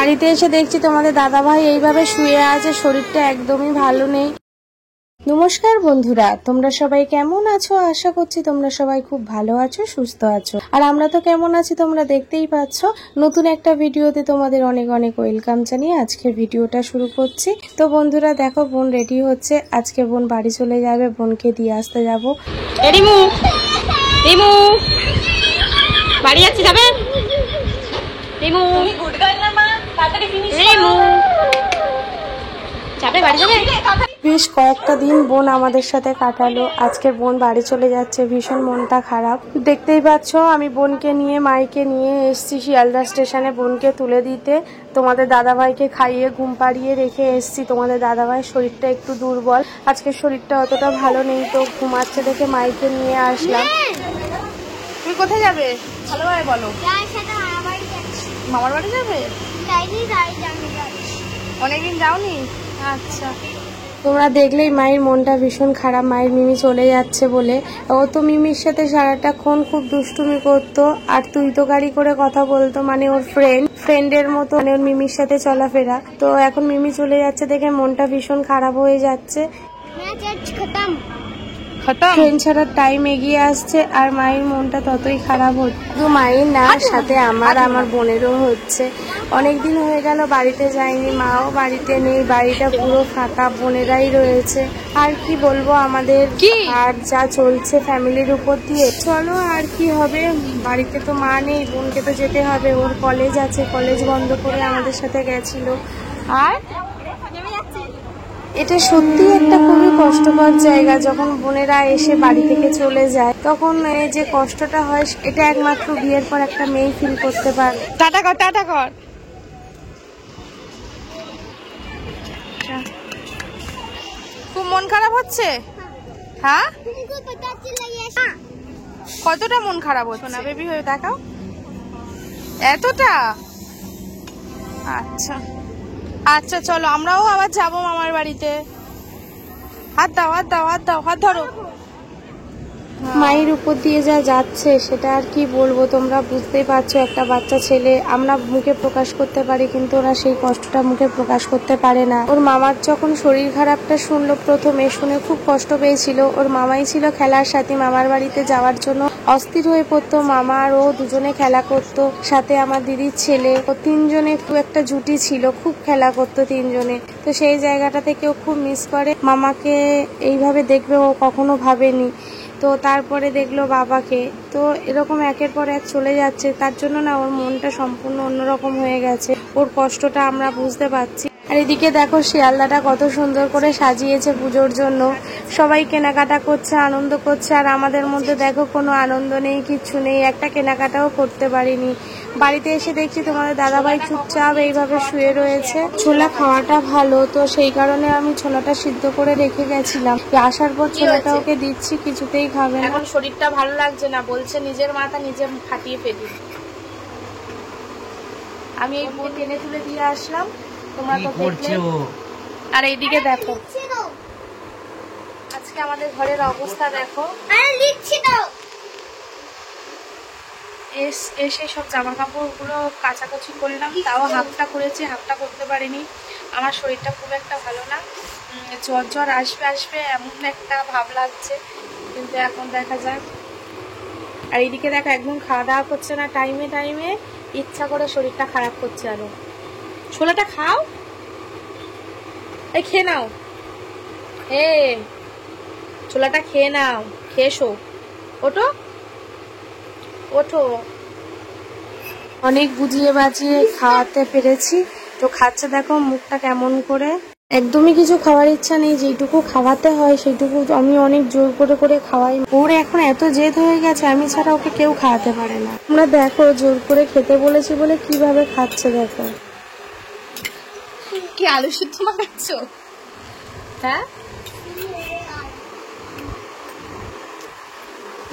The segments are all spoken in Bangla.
বাড়িতে এসে দেখছি তোমাদের দাদাভাই এইভাবে শুয়ে আছে, শরীরটা একদমই ভালো নেই। নমস্কার বন্ধুরা, তোমরা সবাই কেমন আছো? আশা করছি তোমরা সবাই খুব ভালো আছো, সুস্থ আছো। আর আমরা তো কেমন আছি তোমরা দেখতেই পাচ্ছ। নতুন একটা ভিডিওতে তোমাদের অনেক অনেক ওয়েলকাম জানিয়ে আজকের ভিডিওটা শুরু করছি। তো বন্ধুরা দেখো, বোন রেডি হচ্ছে। আজকে বোন বাড়ি চলে যাবে, বোনকে দিয়ে আসতে যাবো। রিমু রিমু বাড়ি যাচ্ছি, যাবে? রিমু গুড গার্ল না মা, তাড়াতাড়ি ফিনিশ করো। রিমু যাবে, বাড়ি যাবে। বেশ কয়েকটা দিন বোন আমাদের সাথে কাটালো, আজকে বোন বাড়ি চলে যাচ্ছে, ভীষণ মনটা খারাপ। দেখতেই পাচ্ছ আমি বোনকে নিয়ে, মাইকে নিয়ে এসছি শিয়ালদা স্টেশনে বোনকে তুলে দিতে। তোমাদের দাদাভাইকে খাইয়ে ঘুম পাড়িয়ে রেখে এসছি। তোমাদের দাদাভাইয়ের শরীরটা একটু দুর্বল, আজকে শরীরটা অতটা ভালো নেই, তো ঘুমাচ্ছে দেখে মাইকে নিয়ে আসলাম। তুমি কোথায় যাবে ভালোভাবে বলো। মামার বাড়ি যাবে? অনেকদিন যাওনি? আচ্ছা। তোমরা দেখলেই মায়ের মনটা ভীষণ খারাপ, মায়ের মিমি চলে যাচ্ছে বলে। ও তো মিমির সাথে সারাটাক্ষণ খুব দুষ্টুমি করতো, আর তুই তো গাড়ি করে কথা বলতো, মানে ওর ফ্রেন্ডের মতো, মানে ওর মিমির সাথে চলাফেরা। তো এখন মিমি চলে যাচ্ছে দেখে মনটা ভীষণ খারাপ হয়ে যাচ্ছে। ট্রেন ছাড়ার টাইম এগিয়ে আসছে, আর মায়ের মনটা ততই খারাপ হচ্ছে। শুধু মায়ের না, সাথে আমার বোনেরও হচ্ছে। অনেকদিন হয়ে গেল বাড়িতে যাইনি, মাও বাড়িতে নেই, বাড়িটা পুরো ফাঁকা, বোনেরাই রয়েছে। আর কি বলবো, আমাদের আর যা চলছে ফ্যামিলির উপর দিয়ে। চলো আর কি হবে, বাড়িতে তো মা নেই, বোনকে তো যেতে হবে, ওর কলেজ আছে, কলেজ বন্ধ করে আমাদের সাথে গেছিল। আর এটা সত্যি একটা খুবই কষ্টকর জায়গা, যখন বোনেরা এসে বাড়ি থেকে চলে যায় তখন যে কষ্টটা হয়, এটা একমাত্র বিয়ের পর একটা মেয়ে ফিল করতে পারে। টাটা কর, টাটা কর। খুব মন খারাপ হচ্ছে? হ্যাঁ, কতটা মন খারাপ হচ্ছে না বেবি হয়ে দেখাও, এতটা? আচ্ছা আচ্ছা, চলো আমরাও আবার যাবো মামার বাড়িতে। হাত দাও, হাত দাও, হাত দাও, হাত ধরো। মায়ের উপর দিয়ে যা যাচ্ছে সেটা আর কি বলবো, তোমরা বুঝতেই পারছো। একটা বাচ্চা ছেলে, আমরা মুখে প্রকাশ করতে পারি, কিন্তু ওরা সেই কষ্টটা মুখে প্রকাশ করতে পারে না। ওর মামার যখন শরীর খারাপটা শুনলো, প্রথমে শুনে খুব কষ্ট পেয়েছিল। ওর মামাই ছিল খেলার সাথী, মামার বাড়িতে যাওয়ার জন্য অস্থির হয়ে পড়তো। মামা আর ও দুজনে খেলা করতো, সাথে আমার দিদির ছেলে, ও তিনজনে খুব একটা জুটি ছিল, খুব খেলা করতো তিনজনে। তো সেই জায়গাটা থেকেও খুব মিস করে। মামাকে এইভাবে দেখবে ও কখনো ভাবেনি। তো তারপরে দেখলো বাবাকে, তো এরকম একের পর এক চলে যাচ্ছে, তার জন্য না ওর মনটা সম্পূর্ণ অন্যরকম হয়ে গেছে। ওর কষ্টটা আমরা বুঝতে পারছি। আর এদিকে দেখো শিয়ালদাটা কত সুন্দর করে সাজিয়েছে পুজোর জন্য, সবাই কেনাকাটা করছে, আনন্দ করছে। আর আমাদের মধ্যে দেখো কোনো আনন্দ নেই, কিচ্ছু নেই, একটা কেনাকাটাও করতে পারিনি। বাড়িতে এসে দেখছি তোমাদের দাদাভাই চুপচাপ এইভাবে শুয়ে রয়েছে। ছোলা খাওয়াটা ভালো, তো সেই কারণে আমি ছোলাটা সিদ্ধ করে রেখে গেছিলাম। আসার পর ছোলাটা ওকে দিচ্ছি, কিছুতেই খাবে না। এখন শরীরটা ভালো লাগছে না, বলছে নিজের মাথা নিজে ফাটিয়ে ফেলি। আমি এই বোন টেনে তুলে দিয়ে আসলাম, তোমরা তো দেখলে। আর এইদিকে দেখো আজকে আমাদের ঘরের অবস্থা দেখো। এসে সব জামা কাপড়গুলো কাচাকুচি করলাম, তাও হাফটা করেছি, হাফটা করতে পারিনি। আমার শরীরটা খুব একটা ভালো না, জ্বর জ্বর আসবে আসবে এমন একটা ভাব লাগছে, কিন্তু এখন দেখা যাক। আর এইদিকে দেখো একদম খাওয়া দাওয়া করছে না টাইমে টাইমে, ইচ্ছা করে শরীরটা খারাপ করছে। আরো ছোলাটা খাও, এই খেয়ে নাও, ছোলাটা খেয়ে নাও, খেয়েছো, ওঠো ওঠো। অনেক বুঝিয়ে বাজিয়ে খাওয়াতে পেরেছি, তো খাচ্ছে দেখো মুখটা কেমন করে। একদমই কিছু খাওয়ার ইচ্ছা নেই, যেটুকু খাওয়াতে হয় সেইটুকু আমি অনেক জোর করে করে খাওয়াই। ওর এখন এত জেদ হয়ে গেছে, আমি ছাড়া ওকে কেউ খাওয়াতে পারে না। আমরা দেখো জোর করে খেতে বলেছি বলে কিভাবে খাচ্ছে দেখো। কি আলু সিদ্ধ মাখাচ্ছ? হ্যাঁ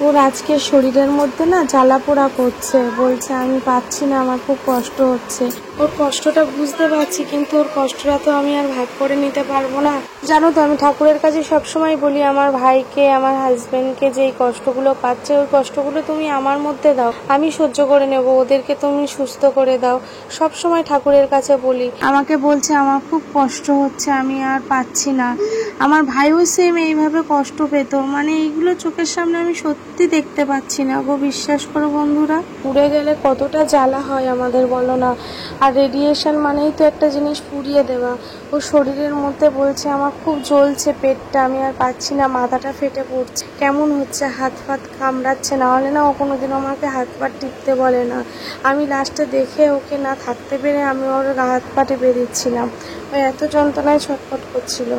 ওর আজকে শরীরের মধ্যে না জ্বালা পোড়া করছে, বলছে আমি পাচ্ছি না, আমার খুব কষ্ট হচ্ছে। ওর কষ্টটা বুঝতে পারছি, কিন্তু ওর কষ্টটা তো আমি আর ভাগ করে নিতে পারবো না। জানো তো আমি ঠাকুরের কাছে সবসময় বলি আমার ভাইকে, আমার হাজবেন্ডকে যে এই কষ্টগুলো পাচ্ছে, ওই কষ্টগুলো তুমি আমার মধ্যে দাও, আমি সহ্য করে নেব, ওদেরকে তুমি সুস্থ করে দাও। সব সময় ঠাকুরের কাছে বলি। আমাকে বলছে আমার খুব কষ্ট হচ্ছে, আমি আর পাচ্ছি না। আমার ভাইও সেম এইভাবে কষ্ট পেত, মানে এইগুলো চোখের সামনে আমি সত্যি দেখতে পাচ্ছি না গো। বিশ্বাস করো বন্ধুরা, পুড়ে গেলে কতটা জ্বালা হয় আমাদের বলো না। আর রেডিয়েশন মানেই তো একটা জিনিস পুড়িয়ে দেওয়া। ও শরীরের মধ্যে বলছে আমার খুব জ্বলছে পেটটা, আমি আর পাচ্ছি না, মাথাটা ফেটে পড়ছে, কেমন হচ্ছে, হাত ফাত কামড়াচ্ছে। না হলে না ও কোনোদিনও আমাকে হাত পা টিপতে বলে না। আমি লাস্টে দেখে ওকে না থাকতে পেরে আমি ওর হাত পা টিপে দিচ্ছিলাম, ও এত যন্ত্রণায় ছটফট করছিল।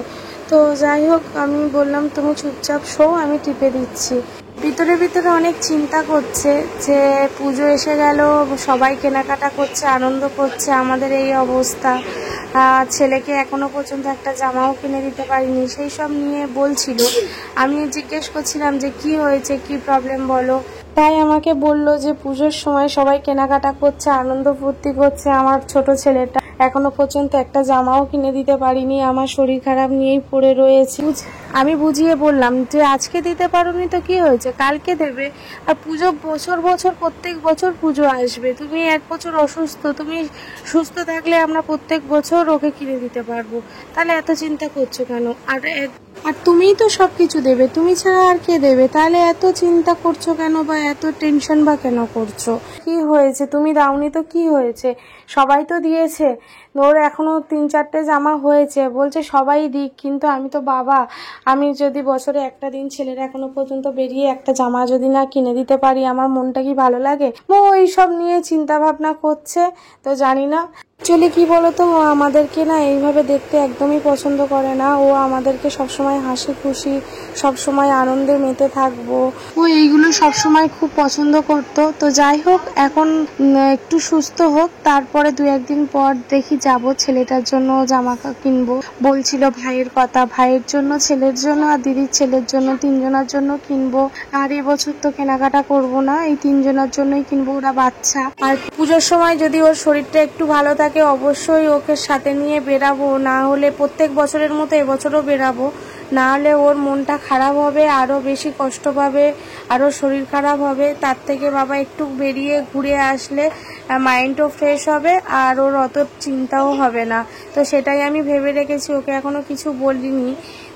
তো যাই হোক, আমি বললাম তুমি চুপচাপ শো, আমি টিপে দিচ্ছি। ভিতরে ভিতরে অনেক চিন্তা করছে যে পুজো এসে গেল, সবাই কেনাকাটা করছে, আনন্দ করছে, আমাদের এই অবস্থা। ছেলেকে এখনো পর্যন্ত একটা জামাও কিনে দিতে পারিনি, সেই সব নিয়ে বলছিল। আমি জিজ্ঞেস করছিলাম যে কি হয়েছে, কি প্রবলেম বলো। তাই আমাকে বললো যে পুজোর সময় সবাই কেনাকাটা করছে, আনন্দ ফুর্তি করছে, আমার ছোট ছেলেটা এখনো পর্যন্ত একটা জামাও কিনে দিতে পারিনি, আমার শরীর খারাপ নিয়েই পড়ে রয়েছি। আমি বুঝিয়ে বললাম যে আজকে দিতে পারোনি তো কি হয়েছে, কালকে দেবে। আর পুজো বছর বছর প্রত্যেক বছর পুজো আসবে, তুমি এক বছর অসুস্থ, তুমি সুস্থ থাকলে আমরা প্রত্যেক বছর ওকে কিনে দিতে পারবো, তাহলে এত চিন্তা করছো কেন? আর তুমিই তো সবকিছু দেবে, তুমি ছাড়া আর কে দেবে? তাহলে এত চিন্তা করছো কেন, বা এত টেনশন বা কেন করছো? কি হয়েছে, তুমি দাওনি তো কি হয়েছে? সবাই তো দিয়েছে। ওর এখনো 3-4টে জামা হয়েছে, বলছে সবাই দিক, কিন্তু আমি তো বাবা, আমি যদি বছরে একটা দিন ছেলের এখনো পর্যন্ত বেরিয়ে একটা জামা যদি না কিনে দিতে পারি, আমার মনটা কি ভালো লাগে? ও এইসব নিয়ে চিন্তা ভাবনা করছে। তো জানি না, অ্যাকচুয়ালি কি বলতো, ও আমাদেরকে না এইভাবে দেখতে একদমই পছন্দ করে না। ও আমাদেরকে সবসময় হাসি খুশি, সবসময় আনন্দে মেতে থাকবো, ও এইগুলো সবসময় খুব পছন্দ করতো। তো যাই হোক, এখন একটু সুস্থ হোক, তারপরে 2-1 দিন পর দেখি যাব, ছেলেটার জন্য জামা কিনবো। বলছিল ভাইয়ের কথা, ভাইয়ের জন্য, ছেলের জন্য আর দিদির ছেলের জন্য, 3জনের জন্য কিনবো। আর এবছর তো কেনাকাটা করব না, এই 3জনের জন্যই কিনবো, ওরা বাচ্চা। আর পুজোর সময় যদি ওর শরীরটা একটু ভালো থাকে অবশ্যই ওকে সাথে নিয়ে বেরাবো, না হলে প্রত্যেক বছরের মতো এবছরও বেরাবো, না হলে ওর মনটা খারাপ হবে, আরও বেশি কষ্ট পাবে, আরও শরীর খারাপ হবে। তার থেকে বাবা একটু বেরিয়ে ঘুরে আসলে মাইন্ডও ফ্রেশ হবে, আর ওর অত চিন্তাও হবে না। তো সেটাই আমি ভেবে রেখেছি, ওকে এখনো কিছু বলিনি।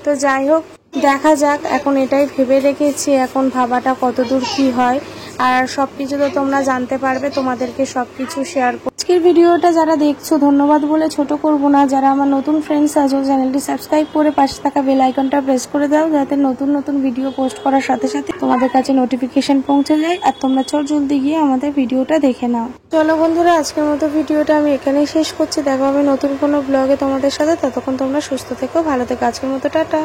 তো যাই হোক, দেখা যাক, এখন এটাই ভেবে রেখেছি, এখন ভাবাটা কতদূর কি হয়। আর সবকিছু তো তোমরা জানতে পারবে, তোমাদেরকে সবকিছু শেয়ার করব। আজকের ভিডিওটা যারা দেখছো ধন্যবাদ বলে ছোট করব না, যারা আমার নতুন ফ্রেন্ডস আছো চ্যানেলটি সাবস্ক্রাইব করে পাশে থাকা বেল আইকনটা প্রেস করে দাও, যাতে নতুন নতুন ভিডিও পোস্ট করার সাথে সাথে তোমাদের কাছে নোটিফিকেশন পৌঁছে যায়, আর তোমরা জলদি গিয়ে আমাদের ভিডিওটা দেখে নাও। চলো বন্ধুরা, আজকের মতো ভিডিওটা আমি এখানেই শেষ করছি। দেখা হবে নতুন কোনো ব্লগে তোমাদের সাথে, ততক্ষণ তোমরা সুস্থ থেকো, ভালো থেকো। আজকের মতো টাটা।